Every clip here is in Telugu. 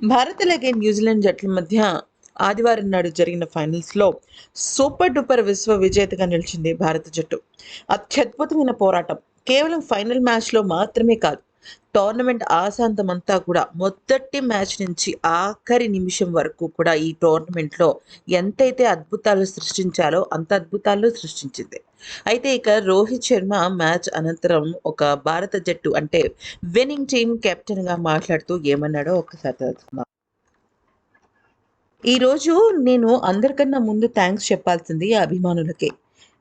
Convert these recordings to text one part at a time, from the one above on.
భారత్ అలాగే న్యూజిలాండ్ జట్ల మధ్య ఆదివారం నాడు జరిగిన ఫైనల్స్లో సూపర్ డూపర్ విశ్వ విజేతగా నిలిచింది భారత జట్టు. అత్యద్భుతమైన పోరాటం కేవలం ఫైనల్ మ్యాచ్లో మాత్రమే కాదు, టోర్నమెంట్ ఆశాంతమంతా కూడా మొదటి మ్యాచ్ నుంచి ఆఖరి నిమిషం వరకు కూడా ఈ టోర్నమెంట్లో ఎంతైతే అద్భుతాలు సృష్టించాలో అంత అద్భుతాలు సృష్టించింది. అయితే ఇక రోహిత్ శర్మ మ్యాచ్ అనంతరం ఒక భారత జట్టు అంటే విన్నింగ్ టీమ్ కెప్టెన్గా మాట్లాడుతూ ఏమన్నాడో ఒకసారి తెలుసుకుందాం. ఈరోజు నేను అందరికన్నా ముందు థ్యాంక్స్ చెప్పాల్సింది అభిమానులకే.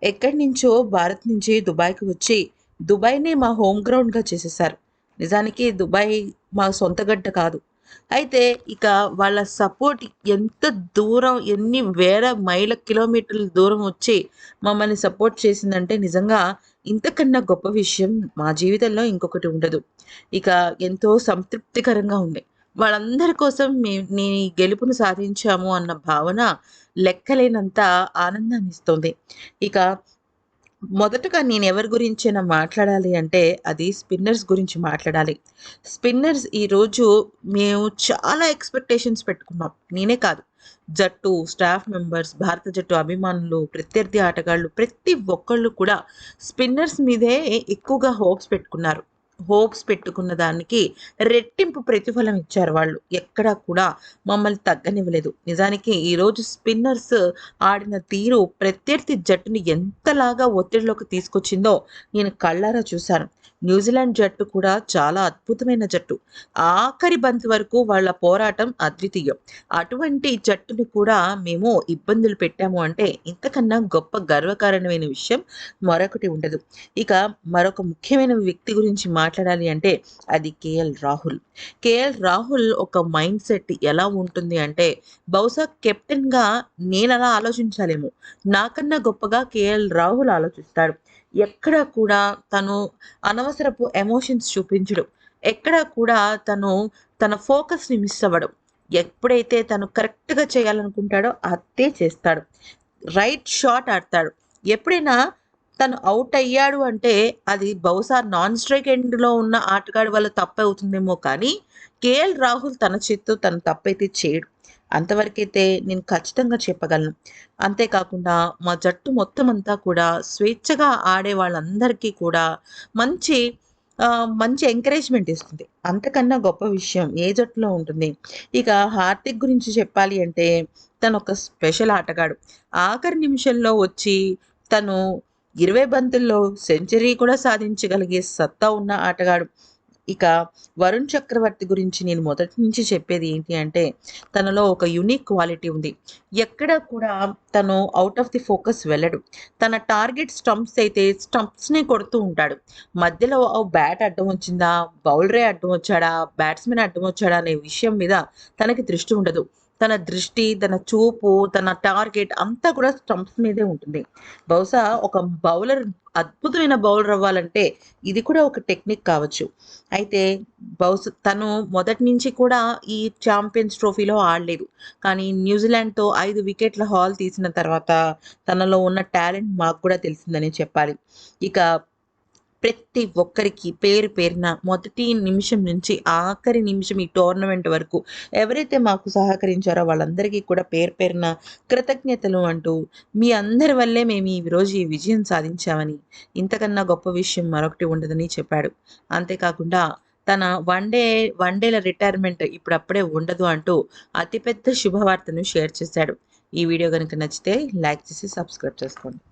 ఎక్కడి నుంచో భారత్ నుంచి దుబాయ్‌కి వచ్చి, దుబాయ్‌నే మా హోమ్ గ్రౌండ్‌గా చేసేశారు. నిజానికి దుబాయ్ మా సొంత గడ్డ కాదు. అయితే ఇక వాళ్ళ సపోర్ట్ ఎంత దూరం, ఎన్ని వేల మైళ్ళ కిలోమీటర్ల దూరం వచ్చి మమ్మల్ని సపోర్ట్ చేసిందంటే నిజంగా ఇంతకన్నా గొప్ప విషయం మా జీవితంలో ఇంకొకటి ఉండదు. ఇక ఎంతో సంతృప్తికరంగా ఉంది. వాళ్ళందరి కోసం నేను ఈ గెలుపును సాధించాము అన్న భావన లెక్కలేనంత ఆనందాన్నిస్తుంది. ఇక మొదటగా నేను ఎవరి గురించైనా మాట్లాడాలి అంటే అది స్పిన్నర్స్ గురించి మాట్లాడాలి. స్పిన్నర్స్ ఈరోజు మేము చాలా ఎక్స్‌పెక్టేషన్స్ పెట్టుకున్నాం. నేనే కాదు, జట్టు, స్టాఫ్ మెంబర్స్, భారత జట్టు అభిమానులు, ప్రత్యర్థి ఆటగాళ్ళు ప్రతి ఒక్కళ్ళు కూడా స్పిన్నర్స్ మీదే ఎక్కువగా హోప్స్ పెట్టుకున్న దానికి రెట్టింపు ప్రతిఫలం ఇచ్చారు వాళ్ళు. ఎక్కడా కూడా మమ్మల్ని తగ్గనివ్వలేదు. నిజానికి ఈరోజు స్పిన్నర్స్ ఆడిన తీరు ప్రత్యర్థి జట్టుని ఎంతలాగా ఒత్తిడిలోకి తీసుకొచ్చిందో నేను కళ్ళారా చూశాను. న్యూజిలాండ్ జట్టు కూడా చాలా అద్భుతమైన జట్టు. ఆఖరి బంతి వరకు వాళ్ళ పోరాటం అద్వితీయం. అటువంటి జట్టును కూడా మేము ఇబ్బందులు పెట్టాము అంటే ఇంతకన్నా గొప్ప గర్వకారణమైన విషయం మరొకటి ఉండదు. ఇక మరొక ముఖ్యమైన వ్యక్తి గురించి మాట్లాడాలి అంటే అది కేఎల్ రాహుల్. కేఎల్ రాహుల్ ఒక మైండ్ సెట్ ఎలా ఉంటుంది అంటే బహుశా కెప్టెన్‌గా నేనలా ఆలోచించాలేమో! నాకన్నా గొప్పగా కేఎల్ రాహుల్ ఆలోచిస్తాడు. ఎక్కడ కూడా తను అనవసరపు ఎమోషన్స్ చూపించడు. ఎక్కడ కూడా తను తన ఫోకస్‌ని మిస్ అవ్వడు. ఎప్పుడైతే తను కరెక్ట్‌గా చేయాలనుకుంటాడో అదే చేస్తాడు. రైట్ షాట్ ఆడతాడు. ఎప్పుడైనా తను ఔట్ అయ్యాడు అంటే అది బహుశా నాన్ స్ట్రైక్ ఎండ్‌లో ఉన్న ఆటగాడి వల్ల తప్పవుతుందేమో కానీ, కేఎల్ రాహుల్ తన చేత్తో తను తప్పైతే చేయడు. అంతవరకైతే నేను ఖచ్చితంగా చెప్పగలను. అంతేకాకుండా మా జట్టు మొత్తమంతా కూడా స్వేచ్ఛగా ఆడే వాళ్ళందరికీ కూడా మంచి మంచి ఎంకరేజ్‌మెంట్ ఇస్తుంది. అంతకన్నా గొప్ప విషయం ఏ జట్టులో ఉంటుంది. ఇక హార్దిక్ గురించి చెప్పాలి అంటే తనొక స్పెషల్ ఆటగాడు. ఆఖరి నిమిషంలో వచ్చి తను 20 బంతుల్లో సెంచరీ కూడా సాధించగలిగే సత్తా ఉన్న ఆటగాడు. ఇక వరుణ్ చక్రవర్తి గురించి నేను మొదటి నుంచి చెప్పేది ఏంటి అంటే తనలో ఒక యూనిక్ క్వాలిటీ ఉంది. ఎక్కడ కూడా తను ఔట్ ఆఫ్ ది ఫోకస్ వెళ్ళడు. తన టార్గెట్ స్టంప్స్ అయితే స్టంప్స్‌నే కొడుతూ ఉంటాడు. మధ్యలో బ్యాట్ అడ్డం వచ్చిందా? బౌలరే అడ్డం వచ్చాడా? బ్యాట్స్‌మెన్ అడ్డం వచ్చాడా? అనే విషయం మీద తనకి దృష్టి ఉండదు. తన దృష్టి, తన చూపు, తన టార్గెట్ అంతా కూడా స్టంప్స్ మీదే ఉంటుంది. బహుశా ఒక బౌలర్ అద్భుతమైన బౌలర్ అవ్వాలంటే ఇది కూడా ఒక టెక్నిక్ కావచ్చు. అయితే తను మొదటి నుంచి కూడా ఈ ఛాంపియన్స్ ట్రోఫీలో ఆడలేదు. కానీ న్యూజిలాండ్‌తో 5 వికెట్ల హాల్ తీసిన తర్వాత తనలో ఉన్న టాలెంట్ మాకు కూడా తెలిసిందనే చెప్పాలి. ఇక ప్రతి ఒక్కరికి పేరు పేరున మొదటి నిమిషం నుంచి ఆఖరి నిమిషం ఈ టోర్నమెంట్ వరకు ఎవరైతే మాకు సహకరించారో వాళ్ళందరికీ కూడా పేరు పేరున కృతజ్ఞతలు అంటూ మీ అందరి వల్లే మేము ఈరోజు ఈ విజయం సాధించామని, ఇంతకన్నా గొప్ప విషయం మరొకటి ఉండదని చెప్పాడు. అంతేకాకుండా తన వన్డేల రిటైర్మెంట్ ఇప్పుడప్పుడే ఉండదు అంటూ అతిపెద్ద శుభవార్తను షేర్ చేశాడు. ఈ వీడియో గనుక నచ్చితే లైక్ చేసి సబ్స్క్రైబ్ చేసుకోండి.